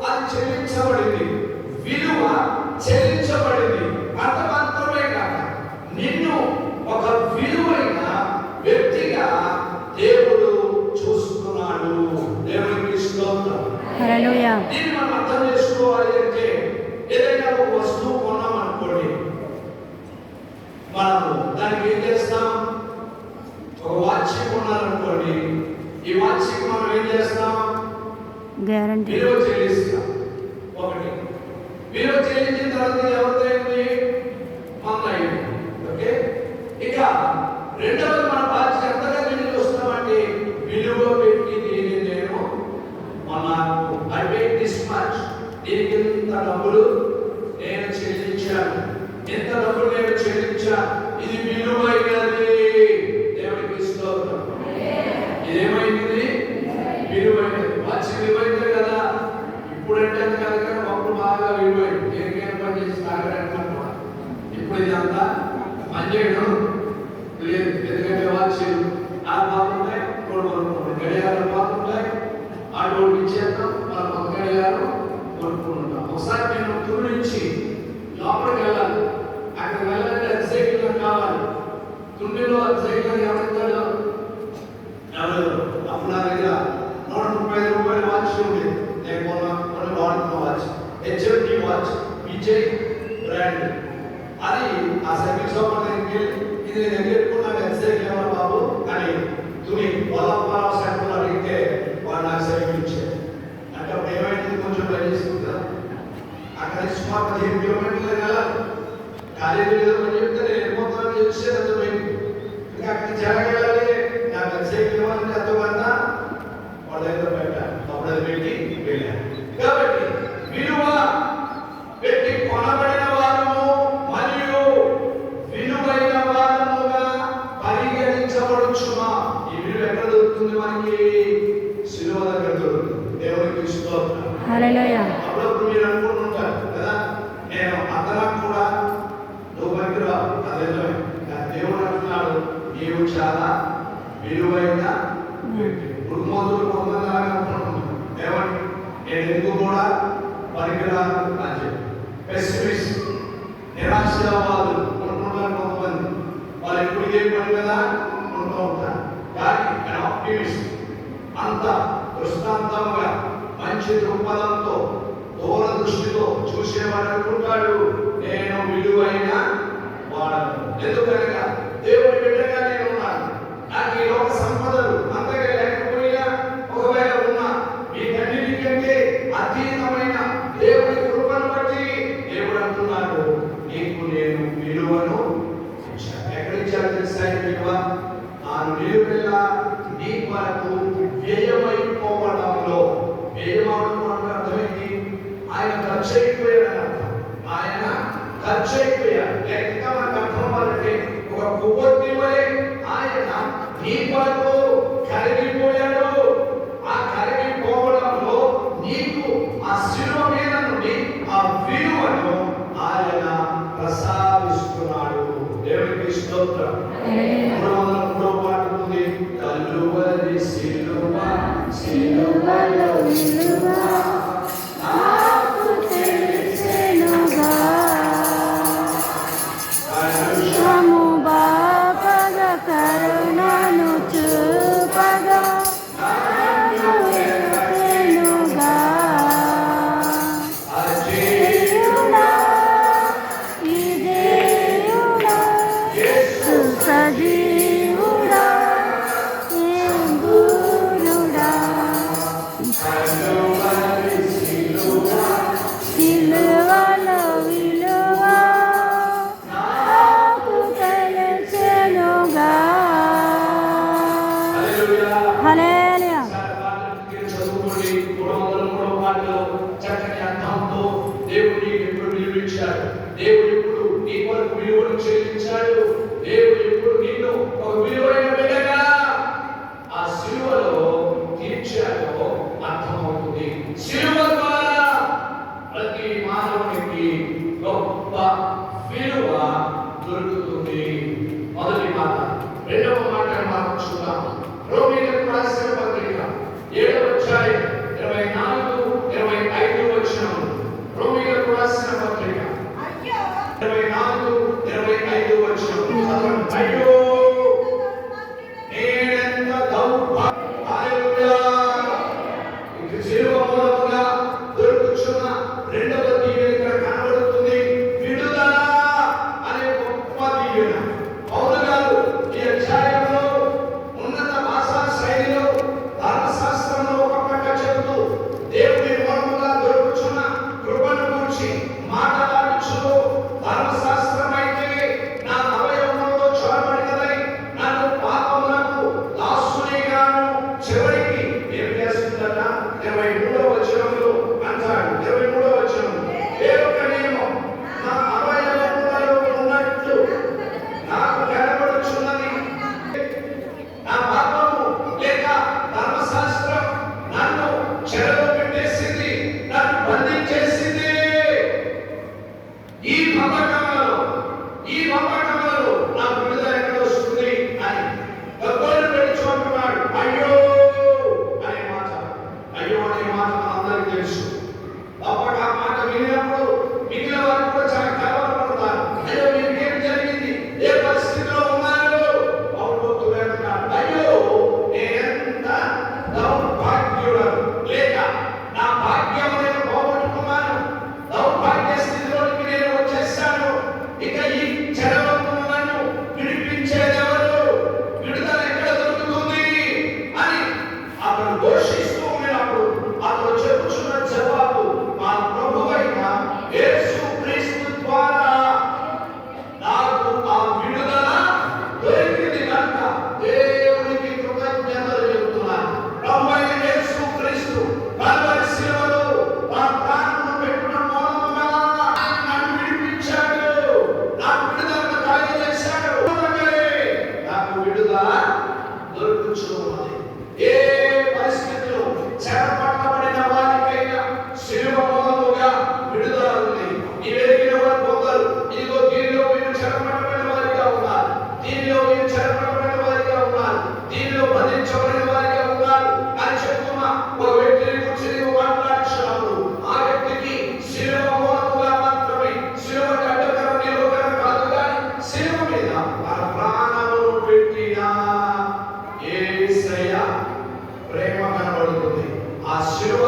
అది చెల్లించబడింది, విలువ చెల్లించబడింది. అంత మాత్రమే కాక నిన్ను ఒక విలువైన వ్యక్తిగా దేవుడు చూస్తున్నాడు. దేవునికి స్తోత్రం. హల్లెలూయా. దీన్ని మనం అర్థం చేసుకోవాలి అంటే, ఏదైనా ఒక వస్తువు కొన్నామనుకోండి, మనము దానికి ఏం చేస్తాం? ఒక వాచ్ కొన్నారనుకోండి, ఈ వాచ్ మనం ఏం చేస్తాం? గ్యారంటీ విలువ చెల్లిస్తాం. ఒకటి విలువ చెల్లించిన తర్వాత ఎవరిదైంది? మనదైంది. ఓకే, ఇక రెండవది మన బాధ్యత ఎంతగా దీన్ని చూస్తామంటే, విలువ పెట్టి దీన్ని నేను మనకు ఐ పే దిస్ మచ్, దీనికి ఇంత డబ్బులు నేను చెల్లించాను, ఎంత డబ్బులు నేను చెల్లించాను, ఇది విలువైనది. దేవునికి స్తోత్రం. ఇదేమైంది? విలువైనది. వాచ్ విలువైందే కదా. ఇప్పుడంటే అది కాదు, కానీ అప్పుడు బాగా విలువైంది. దేనికైనా పని చేసి తాగడానికి కూడా. ఇప్పుడు ఇదంతా పనిచేయడం లేదు. ఎందుకంటే వాచ్ ఆ బాగుంటాయి, గడియారాలు బాగుంటాయి, అటువంటి ఇచ్చేద్దాం, మన పక్క గడియారం కొనుక్కుంటాం. ఒకసారి నేను టూర్ నుంచి లోపలికి వెళ్ళాలి, అక్కడ వెళ్ళాలంటే అతిశైక్యం కావాలి. తుండిలో అతిశైక్యం ఎవరిస్తాడో ఎవరు? అప్పుడు నా దగ్గర 135 రూపాయల వాచ్ ఉండేది. నేను కొన్ని వాడుతున్న watch, HMD watch, Vijay brand. అది ఆ సైకిల్ షాప్ దగ్గరికి వెళ్ళి, ఇది నేను దగ్గర పెట్టుకున్నాను, ఎక్సైకిల్ ఎవరు బాబు అని తుని వల్లభరావు సైకిల్ అడిగితే వాడు నాకు సైకిల్ ఇచ్చాడు. అంటే అప్పుడు ఏమైంది? కొంచెం పని చేసుకుంటా అక్కడ సుమారు 15 కిలోమీటర్లు వెళ్ళాలి. కాలేజీ ఏదో పని చెప్తే నేను వెళ్ళిపోతానని తెలిసే అర్థమైంది. ఇంకా అక్కడికి జరగాలి, నాకు సైకిల్ ఇవ్వాలంటే అర్థమన్నా వాళ్ళ దగ్గర పెట్టాను. అప్పుడు అది పెట్టి వెళ్ళాను. కాబట్టి విలువ పెట్టి కొనబడిన వారము మరియు విలువైన వారముగా పరిగణించబడుచుమా. ఈ విలువ ఎక్కడ దొరుకుతుంది మనకి? శిలువ దగ్గర దొరుకుతుంది. దేవునికి స్తోత్రం. హల్లెలూయా. అప్పుడప్పుడు మీరు అనుకుంటుంటారు కదా, నేను అందరం కూడా నువ్వు పనికిరా, అదేదో దేవుడు అంటున్నాడు, నీవు చాలా విలువైన వ్యక్తి. మృగమోదులు కొంతమంది అనుకుంటున్నాను, ఏమండి నేను ఎందుకు కూడా పనికిరాను అని చెప్పి. పెసిమిస్ట్, నిరాశవాదులు అనుకుంటున్నారు కొంతమంది. వాళ్ళు ఎప్పుడు ఏ పని కదా ఉంటూ ఉంటారు. కానీ ఆప్టిమిస్ట్ అంత దృష్టాంతంగా మంచి దృక్పథంతో దూరదృష్టితో చూసేవాడు అనుకుంటాడు, నేను విలువైన వాడను. ఎందుకనగా దేవుడి బిడ్డగా నేను ఉన్నాను. నాకు ఈ లోక సంపదలు అంతగా లేకపోయినా, ఒకవేళ ఉన్నా వీటన్నిటికంటే అతీతమైన దేవుడి కృపను బట్టి దేవుడు అంటున్నాడు, నీకు నేను విలువను ఇచ్చాను. ఎక్కడిచ్చాడు తెలుసా ఈ విలువ? తాను విలువగా నీ కొరకు వ్యయమైపోవడంలో. వ్యయమవడం అంటే అర్థమైంది, ఆయన ఖర్చు అయిపోయాడని అర్థం. ఆయన ఖర్చు అయిపోయాడు. లేక మనకు అర్థం అవ్వాలంటే, ఒక కొవ్వొత్తి వలె ఆయన నీ కొరకు కరిగిపోయాడు. ఆ కరిగిపోవడంలో నీకు ఆ శిలువ మీద నుండి ఆ విలువను ఆయన ప్రసాదిస్తున్నాడు. దేవునికి స్తోత్రం. 303వ పాట ఉంది, కలువరి శిలువ, శిలువలో విలువ నాకు తెలిసెనుగా, కరుణము బాపగా కరుణను చూపగా నాకు తెలిసెనుగా. అజేయుడా ఈ దేవుడా, సజీవుడా ఏం గురుడా, సిలువలో విలువ నాకు తెలిసెనుగా. హల్లెలూయా. చదువుకోండి. 303వ పాటలో చక్కని అర్థంతో దేవుడు నీకు ఎప్పుడు విలువించాడు, దేవుడు ఎప్పుడు నీ కొరకు విలువను చెల్లించాడు, దేవుడు ఎప్పుడు నిన్ను ఒక విలువైన బిడ్డగా ఆ శిలువలో తీర్చాడో అర్థమవుతుంది. శిలువ ద్వారా ప్రతి మానవునికి గొప్ప విలువ దొరుకుతుంది. మొదటి మాట. రెండవ మాట మనం చూద్దాం. రోమీయులకు రాసిన పత్రిక 7వ అధ్యాయం 24, 25 శిలువ మూలముగా దొరుకుచున్న రెండవ దీవెన ఇక్కడ కనబడుతుంది. విడుదల అనే గొప్ప దీవెన. పౌలు గారు ఈ అధ్యాయంలో ఉన్నత భాషా శైలిలో ధర్మశాస్త్రంలో ఒక పక్క చెబుతూ దేవుని మూలముగా దొరుకుచున్న కృపను గురించి మాట్లాడుచు, ధర్మశాస్త్రం అయితే నా అవయవములో చొరబడినదై నన్ను పాపములకు దాసునిగాను చివరికి ఏం చేస్తుందట 23వ వచనంలో అంటాడు. 23వ వచనం, వేరొక నియమం నా అవయవములలో ఉన్నట్లు నాకు కనబడుచున్నది. నా పాపము లేక ధర్మశాస్త్రం నన్ను చెరలో పెట్టేసింది, నన్ను బంధించేసింది. ఈ పంపకములలో నా విడుదల ఎక్కడ వస్తుంది అని గొప్పలు పెట్టుకుంటున్నాడు. అయ్యో అనే మాట, అయ్యో అనే మాట మనందరికీ తెలుసు. తప్పక ఆ మాట వినినప్పుడు మిగిలిన వారు కూడా చాలా కలవరపడతారు. అయ్యో మీకేం జరిగింది, ఏ పరిస్థితిలో ఉన్నారు? పౌలు వెళ్తున్నాడు, అయ్యో నేనెంత దౌర్భాగ్యుడను, లేక నా భాగ్యం నేను పోగొట్టుకున్నాను, దౌర్భాగ్య స్థితిలోకి నేను వచ్చేసాను. ఇక ఈ చెరలో నన్ను విడిపించేదెవరు, విడుదల ఎక్కడ దొరుకుతుంది అని అతను ఘోషిస్తూ ఉన్నప్పుడు అతను చెప్పుచున్న జవాబు మా ప్రభువైన యేసు క్రీస్తు ద్వారా నాకు ఆ విడుదల దొరికింది కనుక దేవునికి కృతజ్ఞతలు చెబుతున్నాను. ప్రభువైన యేసు క్రీస్తు కల్వరి శిలువలో నా ప్రాణమును పెట్టిన మూలముగా ఆయన నన్ను విడిపించాడు, నాకు విడుదలను కలుగజేశాడు. నాకు విడుదల దొరుకుచున్నది. ఏ పరిస్థితిలో చెరపట్టబడిన వారికైనా శిలువ మూలముగా విడుదల ఉంది. ఈ వెలిగిన వారు కొందరు ఇదిగో దీనిలో మీరు చెరపట్టబడిన వారిగా ఉన్నారు, దీనిలో మీరు చెరపట్టబడిన వారిగా ఉన్నారు, దీనిలో బంధించబడిన వారిగా ఉన్నారు అని చెప్తున్నా ఒక వ్యక్తిని గురించి నీవు మాట్లాడుచున్నప్పుడు ఆ వ్యక్తికి శిలువ మూలముగా మాత్రమే, శిలువ అడ్డకరం నిలువకరం కాదు కానీ శిలువ మీద తన ప్రాణమును పెట్టిన యేసయ్య ప్రేమ కనబడుతుంది. ఆ శిలువ